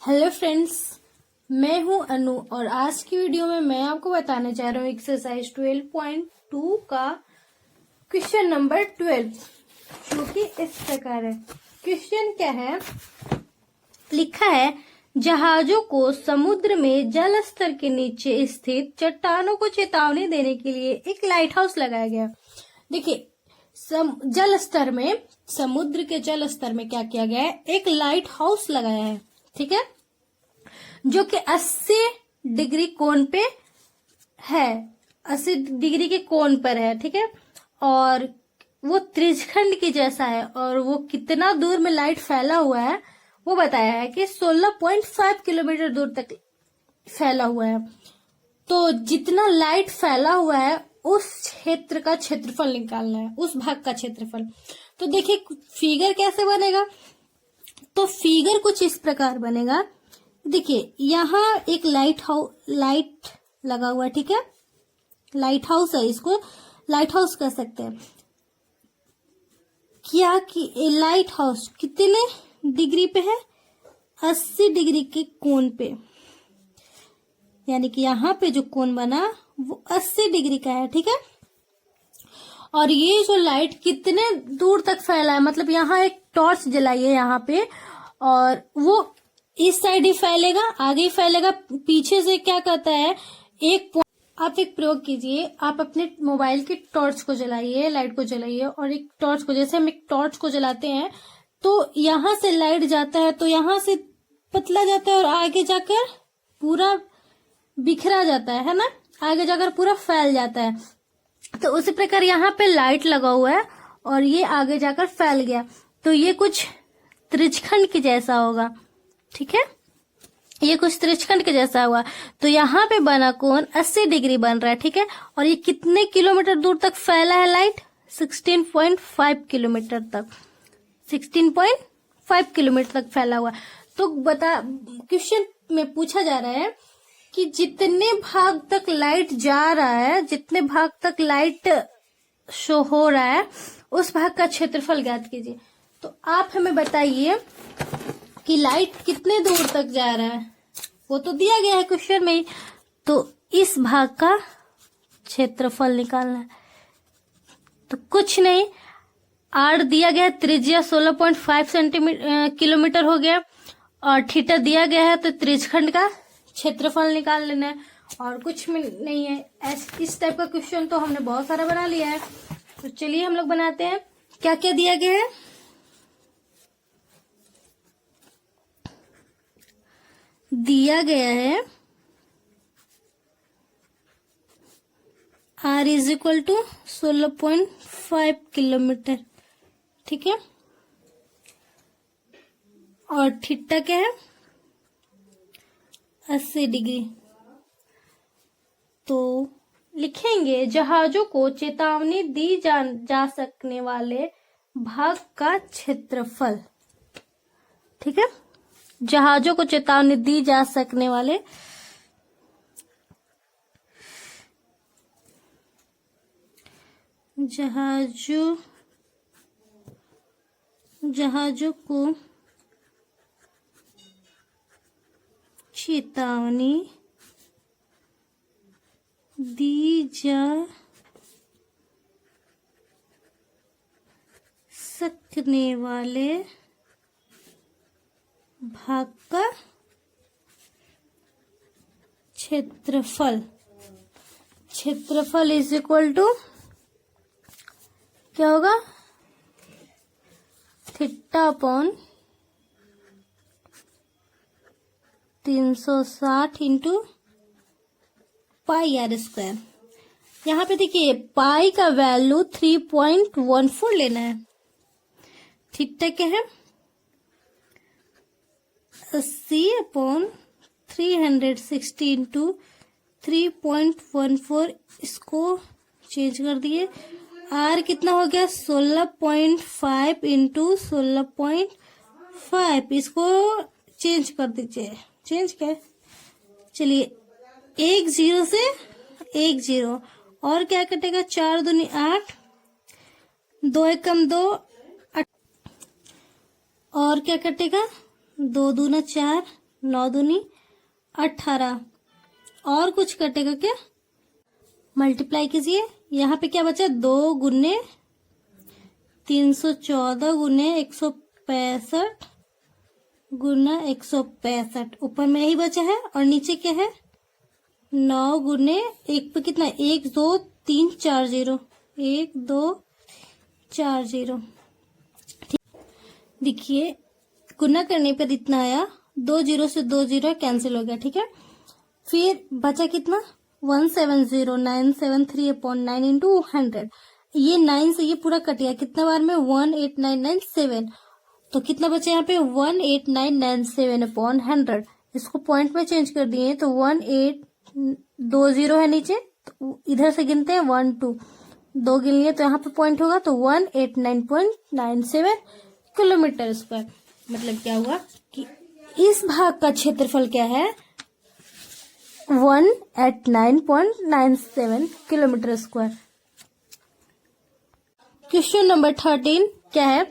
Hello friends, मैं हूं अनु और आज की वीडियो में मैं आपको बताने जा रहा हूं एक्सरसाइज 12.2 का क्वेश्चन नंबर 12, जो कि इस प्रकार है। क्वेश्चन क्या है? लिखा है, जहाजों को समुद्र में जल स्तर के नीचे स्थित चट्टानों को चेतावनी देने के लिए एक लाइट हाउस लगाया गया। देखिए, जल स्तर में, समुद्र के जल स्तर में क्या किया गया है? एक लाइट हाउस लगाया है, ठीक है, जो कि 80 डिग्री कोण पे है, 80 डिग्री के कोण पर है, ठीक है, और वो त्रिज्यखंड के जैसा है। और वो कितना दूर में लाइट फैला हुआ है वो बताया है कि 16.5 किलोमीटर दूर तक फैला हुआ है। तो जितना लाइट फैला हुआ है उस क्षेत्र का क्षेत्रफल निकालना है, उस भाग का क्षेत्रफल। तो देखिए फिगर कैसे बनेगा। तो फिगर कुछ इस प्रकार बनेगा। देखिए यहाँ एक लाइट लगा हुआ है, ठीक है, लाइट हाउस है, इसको लाइट हाउस कह सकते हैं। क्या कि लाइट हाउस कितने डिग्री पे है? 80 डिग्री के कोण पे, यानी कि यहाँ पे जो कोण बना वो 80 डिग्री का है, ठीक है। और ये जो लाइट कितने दूर तक फैला है, मतलब यहाँ एक टॉर्च जलाइए यहाँ पे, और वो इस साइड ही फैलेगा, आगे ही फैलेगा, पीछे से क्या करता है, आप एक प्रयोग कीजिए। आप अपने मोबाइल की टॉर्च को जलाइए, लाइट को जलाइए, और एक टॉर्च को, जैसे हम एक टॉर्च को जलाते हैं तो यहाँ से लाइट जाता है, तो यहाँ से पतला जाता है और आगे जाकर पूरा बिखरा जाता है ना, आगे जाकर पूरा फैल जाता है। तो उसी प्रकार यहाँ पे लाइट लगा हुआ है और ये आगे जाकर फैल गया, तो ये कुछ त्रिज्यखंड के जैसा होगा, ठीक है, ये कुछ त्रिज्यखंड के जैसा हुआ। तो यहाँ पे बना कोण 80 डिग्री बन रहा है, ठीक है। और ये कितने किलोमीटर दूर तक फैला है लाइट? 16.5 किलोमीटर तक, 16.5 किलोमीटर तक फैला हुआ। तो क्वेश्चन में पूछा जा रहा है कि जितने भाग तक लाइट जा रहा है, जितने भाग तक लाइट शो हो रहा है, उस भाग का क्षेत्रफल ज्ञात कीजिए। तो आप हमें बताइए कि लाइट कितने दूर तक जा रहा है, वो तो दिया गया है क्वेश्चन में ही। तो इस भाग का क्षेत्रफल निकालना है। तो कुछ नहीं, आर दिया गया है, त्रिज्या 16.5 किलोमीटर हो गया, और थीटा दिया गया है, तो त्रिज्यखंड का क्षेत्रफल निकाल लेना है, और कुछ नहीं है। इस टाइप का क्वेश्चन तो हमने बहुत सारा बना लिया है। तो चलिए हम लोग बनाते हैं। क्या क्या दिया गया है? दिया गया है R is equal to 16.5 kilometre, ठीक है, और थीटा क्या है? 80 डिग्री। तो लिखेंगे, जहाजों को चेतावनी दी जा सकने वाले भाग का क्षेत्रफल, ठीक है, जहाजों को चेतावनी दी जा सकने वाले जहाजों को चेतावनी दी जा सकने वाले भाग का क्षेत्रफल इज इक्वल टू क्या होगा? Theta upon 360 into pi are square. यहाँ पे देखिए पाई का वैल्यू 3.14 लेना है। थीटा क्या है? 80 अपॉन 360 इंटू 3.14, इसको चेंज कर दिए। आर कितना हो गया? 16.5 इंटू 16.5, इसको चेंज कर दीजिए। चेंज क्या? चलिए, 1 0 से 1 0, और क्या कटेगा? 4 दूनी 8, 2 एकम 2, और क्या कटेगा? 2 दूना 4, 9 दूनी 18, और कुछ कटेगा क्या? मल्टीप्लाई कीजिए। यहाँ पे क्या बचा? 2 गुने 314 गुने 165 गुना 165, ऊपर में यही बचा है। और नीचे क्या है? 9 गुने 1 पे कितना? 1 2 3 4 0, 1 2 4 0। देखिए गुना करने पर इतना आया, 2 0 से 2 0 कैंसिल हो गया, ठीक है। फिर बचा कितना? 170,973/9 इंटू 100। ये 9 से ये पूरा कट गया, कितना बार में? 18997। तो कितना बचा यहाँ पे? 18997/100। इसको पॉइंट में चेंज कर दिए तो 1820 है नीचे, तो इधर से गिनते हैं 1 2 2 गिन लिए तो यहाँ पे पॉइंट होगा, तो 189.97 किलोमीटर स्क्वायर। मतलब क्या हुआ कि इस भाग का क्षेत्रफल क्या है? 189.97 किलोमीटर स्क्वायर। क्वेश्चन नंबर 13 क्या है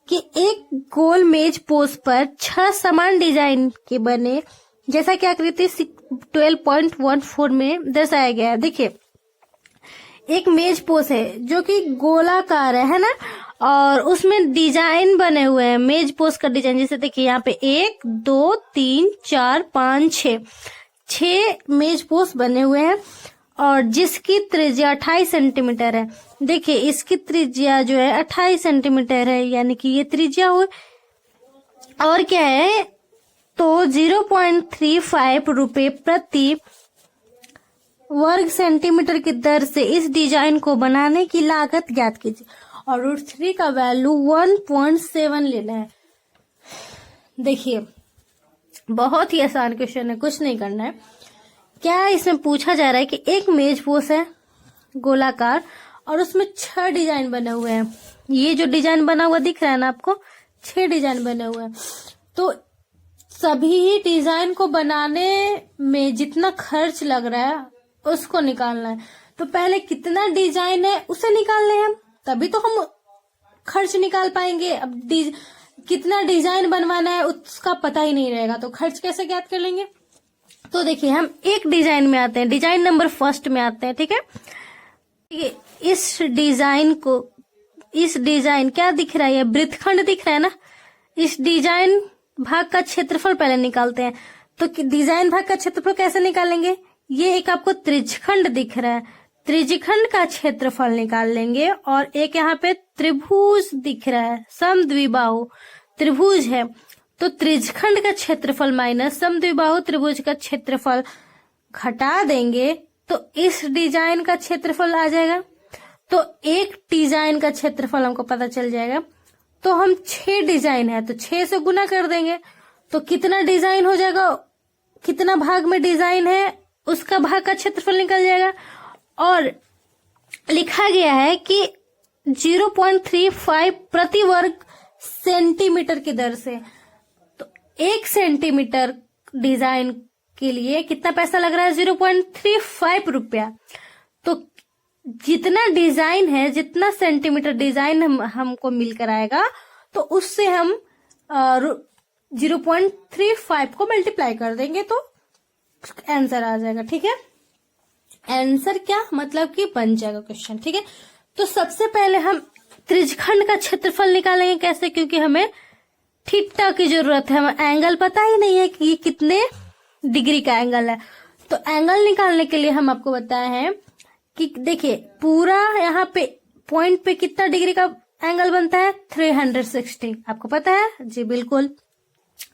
कि एक गोल मेज पोस्ट पर 6 समान डिजाइन के बने जैसा कि आकृति 12.14 में दर्शाया गया है। देखिए एक मेज पोस्ट है जो कि गोलाकार है ना, और उसमें डिजाइन बने हुए हैं मेज पोस्ट का डिजाइन। जैसे देखिए यहाँ पे 1 2 3 4 5 6 मेज पोस्ट बने हुए हैं, और जिसकी त्रिज्या 28 सेंटीमीटर है। देखिए इसकी त्रिज्या जो है 28 सेंटीमीटर है, यानी कि ये त्रिज्या हुई। और क्या है? तो 0.35 रुपए प्रति वर्ग सेंटीमीटर की दर से इस डिजाइन को बनाने की लागत ज्ञात कीजिए, और √3 का वैल्यू 1.7 लेना है। देखिए बहुत ही आसान क्वेश्चन है, कुछ नहीं करना है। क्या इसमें पूछा जा रहा है कि एक मेज पोस्ट है गोलाकार, और उसमें 6 डिजाइन बने हुए हैं। ये जो डिजाइन बना हुआ दिख रहा है ना आपको, 6 डिजाइन बने हुए हैं। तो सभी डिजाइन को बनाने में जितना खर्च लग रहा है उसको निकालना है। तो पहले कितना डिजाइन है उसे निकालने हैं, तभी तो हम खर्च निकाल पाएंगे। अब कितना डिजाइन बनवाना है उसका पता ही नहीं रहेगा, तो खर्च कैसे ज्ञात कर लेंगे? तो देखिए हम एक डिजाइन में आते हैं, डिजाइन नंबर फर्स्ट में आते हैं, ठीक है। इस डिजाइन क्या दिख रहा है? ये वृत्तखंड दिख रहा है ना। इस डिजाइन भाग का क्षेत्रफल पहले निकालते हैं। तो डिजाइन भाग का क्षेत्रफल कैसे निकालेंगे? ये एक आपको त्रिज्यखंड दिख रहा है, त्रिज्यखंड का क्षेत्रफल निकाल लेंगे। और एक यहाँ पे त्रिभुज दिख रहा है, समद्विबाहु त्रिभुज है, तो त्रिज्यखंड का क्षेत्रफल माइनस समद्विबाहु त्रिभुज का क्षेत्रफल घटा देंगे तो इस डिजाइन का क्षेत्रफल आ जाएगा। तो एक डिजाइन का क्षेत्रफल हमको पता चल जाएगा। तो हम 6 डिजाइन है तो 6 से गुना कर देंगे, तो कितना डिजाइन हो जाएगा, कितना भाग में डिजाइन है उसका भाग का क्षेत्रफल निकल जाएगा। और लिखा गया है कि 0.35 प्रति वर्ग सेंटीमीटर की दर से। तो 1 सेंटीमीटर डिजाइन के लिए कितना पैसा लग रहा है? 0.35 रुपया। तो जितना डिजाइन है, जितना सेंटीमीटर डिजाइन हमको मिलकर आएगा, तो उससे हम 0.35 को मल्टीप्लाई कर देंगे तो आंसर आ जाएगा, ठीक है। आंसर क्या मतलब कि बन जाएगा क्वेश्चन, ठीक है। तो सबसे पहले हम त्रिज्यखंड का क्षेत्रफल निकालेंगे। कैसे? क्योंकि हमें थीटा की जरूरत है, हमें एंगल पता ही नहीं है कि ये कितने डिग्री का एंगल है। तो एंगल निकालने के लिए हम आपको बताए हैं कि देखिए पूरा यहाँ पे पॉइंट पे कितना डिग्री का एंगल बनता है? 360। आपको पता है? जी बिल्कुल।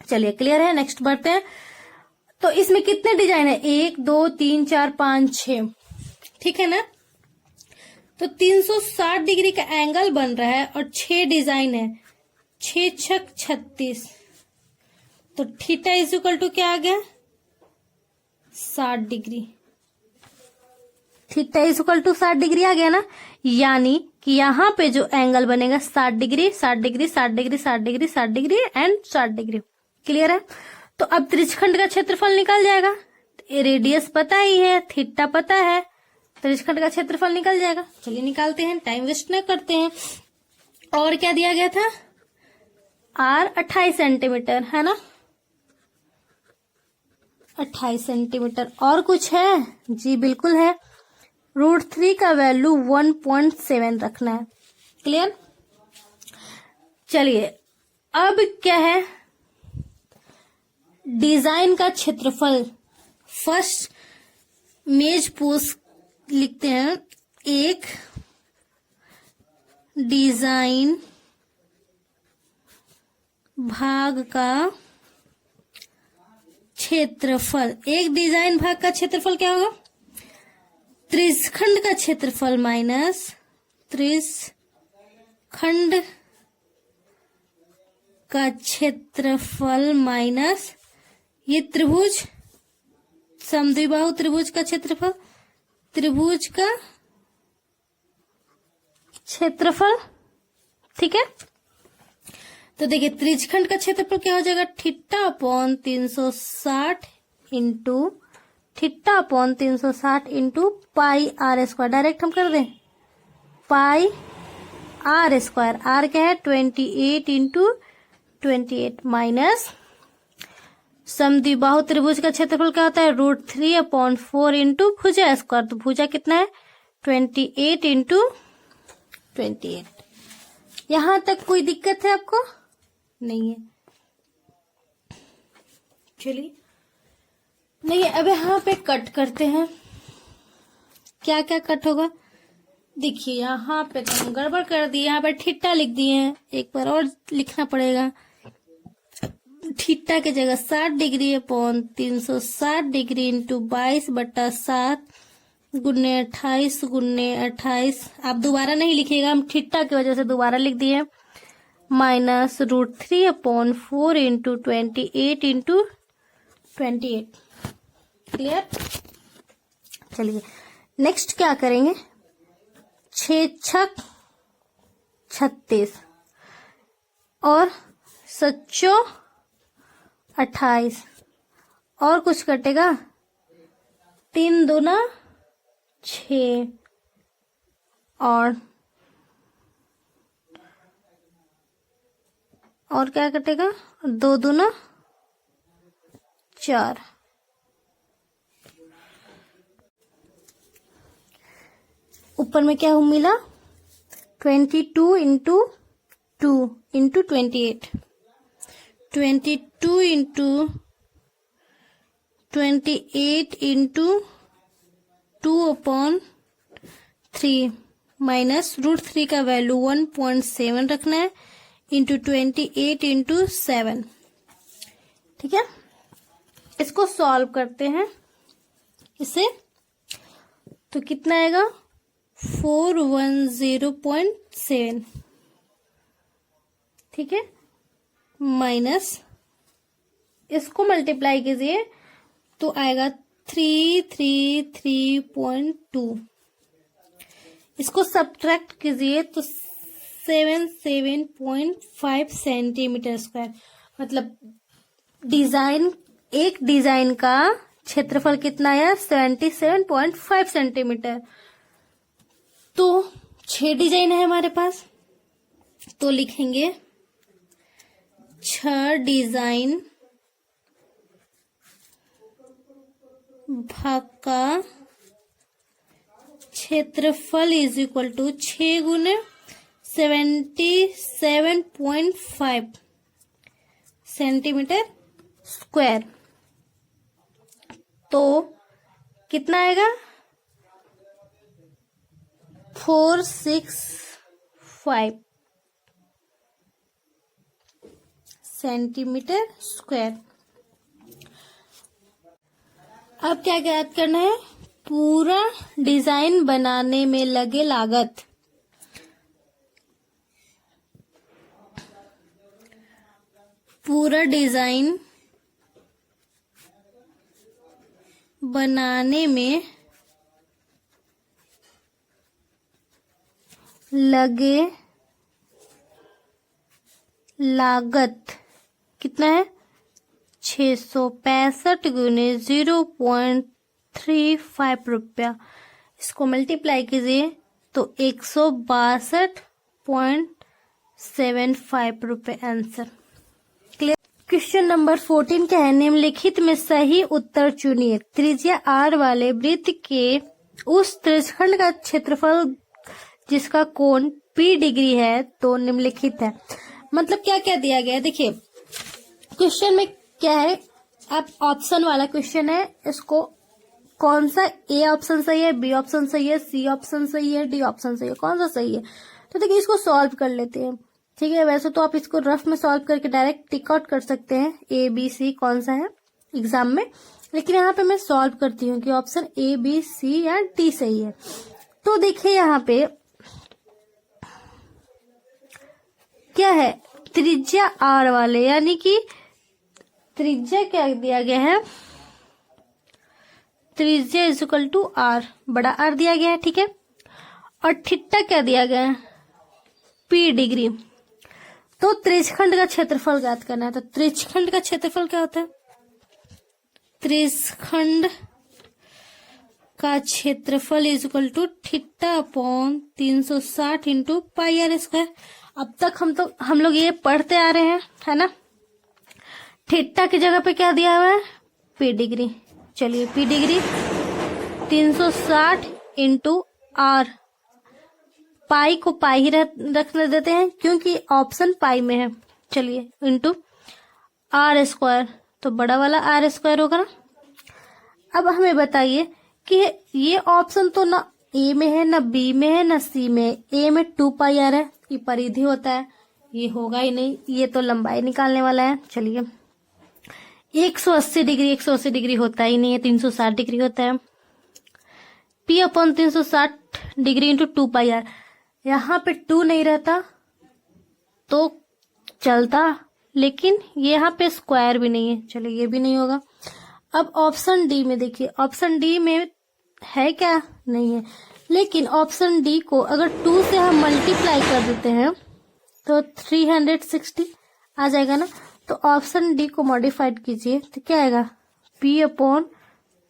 चलिए क्लियर है, नेक्स्ट बढ़ते हैं। तो इसमें कितने डिजाइन है? 1 2 3 4 5 6, ठीक है ना। तो 360 डिग्री का एंगल बन रहा है और 6 डिजाइन है, 6 छक 36। तो थीटा इज इक्वल टू क्या आ गया? 60 degree. Theta is equal to 60 degree आ गया ना। यानी कि यहाँ पे जो एंगल बनेगा 60 degree 60 degree 60 degree 60 degree 60 degree and 60 degree. Clear है। तो अब त्रिज्यखंड का क्षेत्रफल निकल जाएगा। रेडियस पता ही है, थीटा पता है, त्रिज्यखंड का क्षेत्रफल निकल जाएगा। चलिए निकालते हैं, टाइम वेस्ट न करते हैं। और क्या दिया गया था? R 28 सेंटीमीटर है ना। 28 सेंटीमीटर। और कुछ है? जी बिल्कुल है। √3 का वैल्यू 1.7 रखना है। क्लियर? चलिए अब क्या है, डिजाइन का क्षेत्रफल। फर्स्ट मेज पोज लिखते हैं। एक डिजाइन भाग का क्षेत्रफल। एक डिजाइन भाग का क्षेत्रफल क्या होगा? त्रिज्यखंड का क्षेत्रफल माइनस त्रिज्यखंड का क्षेत्रफल माइनस ये त्रिभुज, समद्विबाहु त्रिभुज का क्षेत्रफल, त्रिभुज का क्षेत्रफल। ठीक है, तो देखिए त्रिज्यखंड का क्षेत्रफल क्या हो जाएगा? θ/360 into pi are square. Direct हम कर दें पाई आर स्क्वायर। आर क्या है? 28 इंटू 28 माइनस समद्विबाहु त्रिभुज का क्षेत्रफल क्या होता है? √3/4 इंटू भुजा स्क्वायर। तो भुजा कितना है? 28 इंटू 28। यहां तक कोई दिक्कत है आपको? नहीं है। चलिए नहीं, अब यहाँ पे कट करते हैं। क्या क्या कट होगा? देखिए यहाँ पे तो हम गड़बड़ कर दिए, यहाँ पे थीटा लिख दिए हैं। एक बार और लिखना पड़ेगा। थीटा की जगह 60 डिग्री अपॉन 360 डिग्री इंटू 22/7 गुने 28 गुने 28। आप दोबारा नहीं लिखिएगा, हम थीटा की वजह से दोबारा लिख दिए। Minus √3/4 into 28 into 28। क्लियर? चलिए नेक्स्ट क्या करेंगे? 6×6 36 और 7×4 28 और कुछ कटेगा? 3×2 6 और क्या कटेगा? 2×2 4। ऊपर में क्या मिला? 22 into 2 into 28। 22 into 28 into 2/3 minus √3 का वैल्यू 1.7 रखना है इंटू 28 इंटू 7। ठीक है, इसको सॉल्व करते हैं इसे। तो कितना आएगा? 410.7। ठीक है, माइनस इसको मल्टीप्लाई कीजिए तो आएगा 333.2। इसको सब्ट्रैक्ट कीजिए तो 77.5 सेंटीमीटर स्क्वायर। मतलब एक डिजाइन का क्षेत्रफल कितना है? 77.5 सेंटीमीटर। तो 6 डिजाइन है हमारे पास, तो लिखेंगे 6 डिजाइन भाग का क्षेत्रफल इज इक्वल टू 6 गुने 77.5 सेंटीमीटर स्क्वायर। तो कितना आएगा? 465 सेंटीमीटर स्क्वायर। अब क्या याद करना है? पूरा डिजाइन बनाने में लगे लागत। पूरा डिजाइन बनाने में लगे लागत कितना है? 665 गुने 0.35 रुपया। इसको मल्टीप्लाई कीजिए तो 162.75 रुपये आंसर। क्वेश्चन नंबर 14 क्या है, निम्नलिखित में सही उत्तर चुनिए। त्रिज्या r वाले वृत्त के उस त्रिज्यखंड का क्षेत्रफल जिसका कोण p डिग्री है तो निम्नलिखित है। मतलब क्या क्या दिया गया है, देखिए क्वेश्चन में क्या है, आप ऑप्शन वाला क्वेश्चन है, इसको कौन सा ए ऑप्शन सही है, बी ऑप्शन सही है, सी ऑप्शन सही है, डी ऑप्शन सही है, कौन सा सही है। तो देखिए इसको सॉल्व कर लेते हैं, ठीक है। वैसे तो आप इसको रफ में सॉल्व करके डायरेक्ट टिक आउट कर सकते हैं ए बी सी कौन सा है एग्जाम में, लेकिन यहाँ पे मैं सॉल्व करती हूँ कि ऑप्शन ए बी सी या डी सही है। तो देखिए यहाँ पे क्या है, त्रिज्या आर वाले, यानी कि त्रिज्या क्या दिया गया है, त्रिज्या इज इक्वल टू आर, बड़ा आर दिया गया है, ठीक है। और थीटा क्या दिया गया है, पी डिग्री। तो त्रिज्यखंड का क्षेत्रफल ज्ञात करना है। तो त्रिज्यखंड का क्षेत्रफल क्या होता है, त्रिज्यखंड का क्षेत्रफल is equal to theta upon 360 into pi are square. अब तक हम लोग ये पढ़ते आ रहे हैं, है ना। थीटा की जगह पे क्या दिया हुआ है, पी डिग्री। चलिए पी डिग्री 360 इंटू आर, पाई को पाई ही रखने देते हैं क्योंकि ऑप्शन पाई में है। चलिए इंटू आर स्क्वायर, तो बड़ा वाला आर स्क्वायर होगा ना। अब हमें बताइए कि ये ऑप्शन तो ना ए में है, ना बी में है, ना सी में है। ए में 2 पाई आर है, ये परिधि होता है, ये होगा ही नहीं, ये तो लंबाई निकालने वाला है। चलिए 180 डिग्री होता ही नहीं है, 360 डिग्री होता है। P upon 360 degree into 2 pi R, यहाँ पे 2 नहीं रहता तो चलता, लेकिन यहाँ पे स्क्वायर भी नहीं है, चलिए ये भी नहीं होगा। अब ऑप्शन डी में देखिए, ऑप्शन डी में है क्या, नहीं है। लेकिन ऑप्शन डी को अगर 2 से हम मल्टीप्लाई कर देते हैं तो 360 आ जाएगा ना। तो ऑप्शन डी को मॉडिफाइड कीजिए तो क्या आएगा, P upon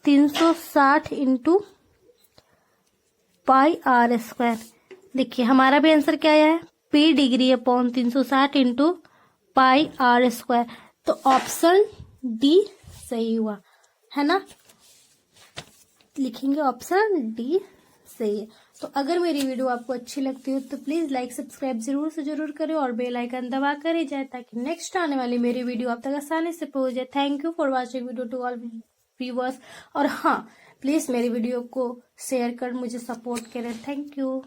360 into pi are square. देखिए हमारा भी आंसर क्या आया है, P degree upon 360 into pi are square. तो ऑप्शन डी सही हुआ, है ना। लिखेंगे ऑप्शन डी सही है। तो अगर मेरी वीडियो आपको अच्छी लगती हो तो प्लीज लाइक सब्सक्राइब जरूर से जरूर करें और बेल आइकन दबा कर ही जाए ताकि नेक्स्ट आने वाली मेरी वीडियो आप तक आसानी से पहुंच जाए। Thank you for watching video to all viewers. और हाँ, प्लीज मेरी वीडियो को शेयर कर मुझे सपोर्ट करें। Thank you.